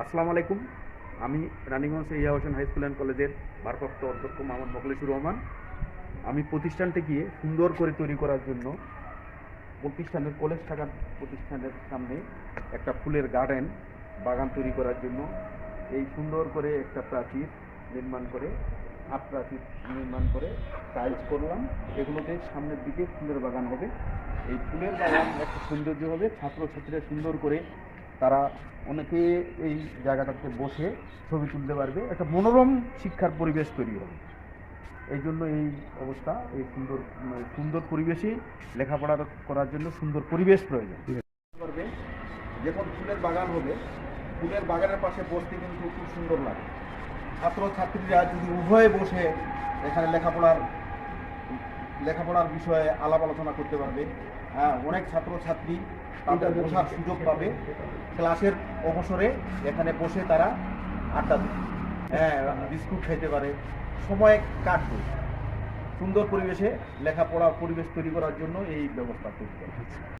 আসসালামু আলাইকুম। আমি রানীগঞ্জ ইয়া হোসেন হাই স্কুল অ্যান্ড কলেজের ভারপ্রাপ্ত অধ্যক্ষ মোহাম্মদ মোখলেসুর রহমান। আমি প্রতিষ্ঠানটিকে সুন্দর করে তৈরি করার জন্য প্রতিষ্ঠানের কলেজ শাখার প্রতিষ্ঠানের সামনে একটা ফুলের গার্ডেন বাগান তৈরি করার জন্য এই সুন্দর করে একটা প্রাচীর নির্মাণ করে প্রাচীর নির্মাণ করে টাইলস করলাম। এগুলোতে সামনের দিকে ফুলের বাগান হবে। এই ফুলের বাগান একটা সৌন্দর্য হবে, ছাত্রছাত্রীরা সুন্দর করে তারা অনেকে এই জায়গাটাতে বসে ছবি তুলতে পারবে, একটা মনোরম শিক্ষার পরিবেশ তৈরি হবে। এই জন্য এই অবস্থা, এই সুন্দর সুন্দর পরিবেশে লেখাপড়া করার জন্য সুন্দর পরিবেশ প্রয়োজন করবে। যখন ফুলের বাগান হবে, ফুলের বাগানের পাশে বসতে কিন্তু খুব সুন্দর লাগে। ছাত্রছাত্রীরা যদি উভয়ে বসে এখানে লেখাপড়ার বিষয়ে আলাপ আলোচনা করতে পারবে। অনেক ছাত্রছাত্রী তাদের বসার সুযোগ পাবে, ক্লাসের অবসরে এখানে বসে তারা আড্ডা দেবে, বিস্কুট খেতে পারে, সময় কাটবে। সুন্দর পরিবেশে লেখাপড়ার পরিবেশ তৈরি করার জন্য এই ব্যবস্থা তৈরি করা হয়েছে।